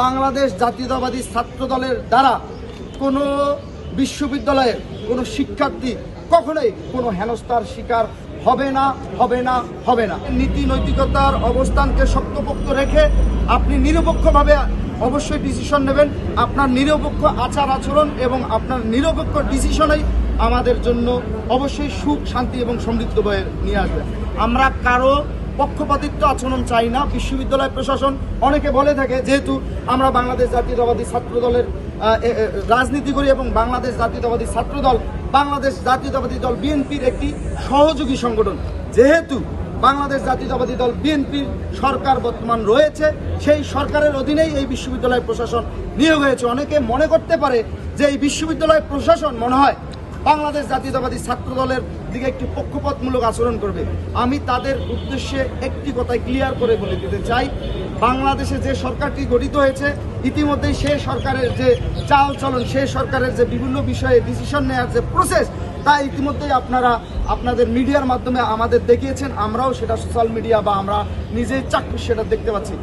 বাংলাদেশ জাতীয়তাবাদী ছাত্র দলের দ্বারা কোনো বিশ্ববিদ্যালয়ের কোনো শিক্ষার্থী কখনোই কোনো হেনস্থার শিকার হবে না, হবে না, হবে না। নীতি নৈতিকতার অবস্থানকে শক্তপোক্ত রেখে আপনি নিরপেক্ষভাবে অবশ্যই ডিসিশন নেবেন। আপনার নিরপেক্ষ আচার আচরণ এবং আপনার নিরপেক্ষ ডিসিশনেই আমাদের জন্য অবশ্যই সুখ, শান্তি এবং সমৃদ্ধ বয়ে নিয়ে আসবে। আমরা কারো পক্ষপাতিত্ব আচরণ চাই না। বিশ্ববিদ্যালয় প্রশাসন অনেকে বলে থাকে, যেহেতু আমরা বাংলাদেশ জাতীয়তাবাদী ছাত্র দলের রাজনীতি করি এবং বাংলাদেশ জাতীয়তাবাদী ছাত্র দল বাংলাদেশ জাতীয়তাবাদী দল বিএনপির একটি সহযোগী সংগঠন, যেহেতু বাংলাদেশ জাতীয়তাবাদী দল বিএনপির সরকার বর্তমান রয়েছে, সেই সরকারের অধীনেই এই বিশ্ববিদ্যালয় প্রশাসন নিয়োগ হয়েছে। অনেকে মনে করতে পারে যে এই বিশ্ববিদ্যালয় প্রশাসন মনে হয় বাংলাদেশ জাতীয়তাবাদী ছাত্র দলের দিকে একটি পক্ষপাতমূলক আচরণ করবে। আমি তাদের উদ্দেশ্যে একটি কথাই ক্লিয়ার করে বলে দিতে চাই, বাংলাদেশে যে সরকারটি গঠিত হয়েছে ইতিমধ্যেই সে সরকারের যে চাল চলন, সে সরকারের যে বিভিন্ন বিষয়ে ডিসিশন নেওয়ার যে প্রসেস, তা ইতিমধ্যেই আপনারা আপনাদের মিডিয়ার মাধ্যমে আমাদের দেখিয়েছেন। আমরাও সেটা সোশ্যাল মিডিয়া বা আমরা নিজেই চাক্ষুষ সেটা দেখতে পাচ্ছি।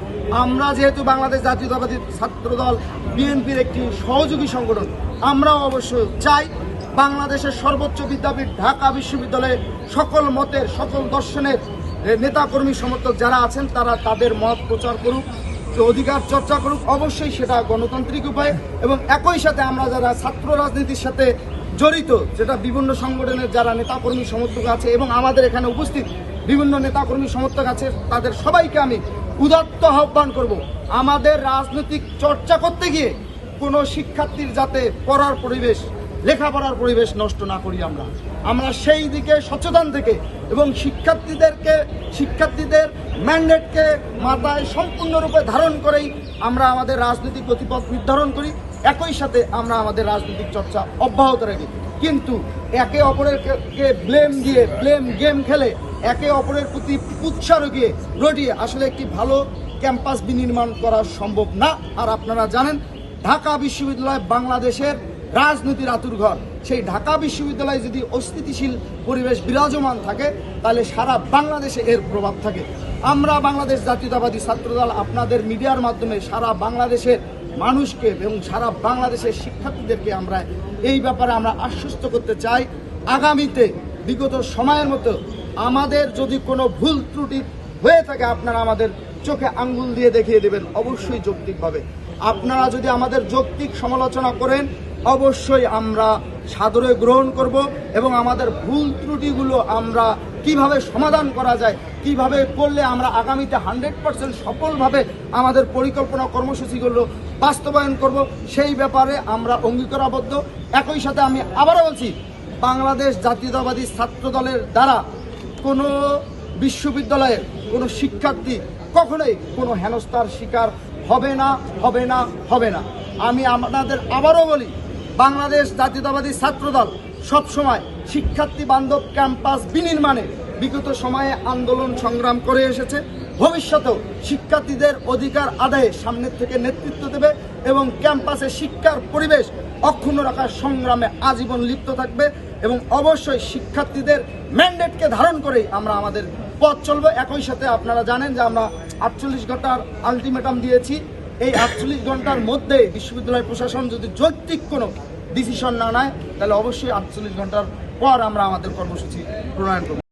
আমরা যেহেতু বাংলাদেশ জাতীয়তাবাদী ছাত্র দল বিএনপির একটি সহযোগী সংগঠন, আমরাও অবশ্যই চাই বাংলাদেশের সর্বোচ্চ বিদ্যাপীঠ ঢাকা বিশ্ববিদ্যালয়ে সকল মতের, সকল দর্শনের নেতাকর্মী সমর্থক যারা আছেন তারা তাদের মত প্রচার করুক, অধিকার চর্চা করুক, অবশ্যই সেটা গণতান্ত্রিক উপায়ে। এবং একই সাথে আমরা যারা ছাত্র রাজনীতির সাথে জড়িত, যেটা বিভিন্ন সংগঠনের যারা নেতাকর্মী সমর্থক আছে এবং আমাদের এখানে উপস্থিত বিভিন্ন নেতাকর্মী সমর্থক আছে, তাদের সবাইকে আমি উদাত্ত আহ্বান করব, আমাদের রাজনৈতিক চর্চা করতে গিয়ে কোনো শিক্ষার্থীর যাতে পড়ার পরিবেশ, লেখাপড়ার পরিবেশ নষ্ট না করি। আমরা সেই দিকে সচেতন থেকে এবং শিক্ষার্থীদের ম্যান্ডেটকে মাথায় সম্পূর্ণরূপে ধারণ করেই আমরা আমাদের রাজনৈতিক গতিপথ নির্ধারণ করি। একই সাথে আমরা আমাদের রাজনৈতিক চর্চা অব্যাহত রাখি, কিন্তু একে অপরেরকে ব্লেম গেম খেলে একে অপরের প্রতি উৎসাহ রটিয়ে আসলে একটি ভালো ক্যাম্পাস বিনির্মাণ করা সম্ভব না। আর আপনারা জানেন, ঢাকা বিশ্ববিদ্যালয় বাংলাদেশের রাজনীতির আতুরঘর। সেই ঢাকা বিশ্ববিদ্যালয়ে যদি অস্থিতিশীল পরিবেশ বিরাজমান থাকে, তাহলে সারা বাংলাদেশে এর প্রভাব থাকে। আমরা বাংলাদেশ জাতীয়তাবাদী ছাত্রদল আপনাদের মিডিয়ার মাধ্যমে সারা বাংলাদেশের মানুষকে এবং সারা বাংলাদেশের শিক্ষার্থীদেরকে আমরা এই ব্যাপারে আমরা আশ্বস্ত করতে চাই, আগামীতে বিগত সময়ের মতো আমাদের যদি কোনো ভুল ত্রুটি হয়ে থাকে, আপনারা আমাদের চোখে আঙ্গুল দিয়ে দেখিয়ে দেবেন, অবশ্যই যৌক্তিকভাবে। আপনারা যদি আমাদের যৌক্তিক সমালোচনা করেন, অবশ্যই আমরা সাদরে গ্রহণ করব এবং আমাদের ভুল ত্রুটিগুলো আমরা কিভাবে সমাধান করা যায়, কিভাবে করলে আমরা আগামীতে 100% সফলভাবে আমাদের পরিকল্পনা কর্মসূচিগুলো বাস্তবায়ন করব, সেই ব্যাপারে আমরা অঙ্গীকারাবদ্ধ। একই সাথে আমি আবারও বলছি, বাংলাদেশ জাতীয়তাবাদী ছাত্র দলের দ্বারা কোনো বিশ্ববিদ্যালয়ের কোনো শিক্ষার্থী কখনোই কোনো হেনস্থার শিকার হবে না, হবে না, হবে না। আমি আপনাদের আবারও বলি, বাংলাদেশ জাতীয়তাবাদী ছাত্রদল সবসময় শিক্ষার্থী বান্ধব ক্যাম্পাস বিনির্মাণে বিগত সময়ে আন্দোলন সংগ্রাম করে এসেছে। ভবিষ্যতেও শিক্ষার্থীদের অধিকার আদায়ে সামনের থেকে নেতৃত্ব দেবে এবং ক্যাম্পাসে শিক্ষার পরিবেশ অক্ষুণ্ণ রাখার সংগ্রামে আজীবন লিপ্ত থাকবে এবং অবশ্যই শিক্ষার্থীদের ম্যান্ডেটকে ধারণ করেই আমরা আমাদের পথ চলবো। একই সাথে আপনারা জানেন যে আমরা 48 ঘন্টার আলটিমেটাম দিয়েছি। এই 48 ঘন্টার মধ্যে বিশ্ববিদ্যালয় প্রশাসন যদি যৌক্তিক কোনো ডিসিশন না নেয়, তাহলে অবশ্যই 48 ঘন্টার পর আমরা আমাদের কর্মসূচি প্রণয়ন করব।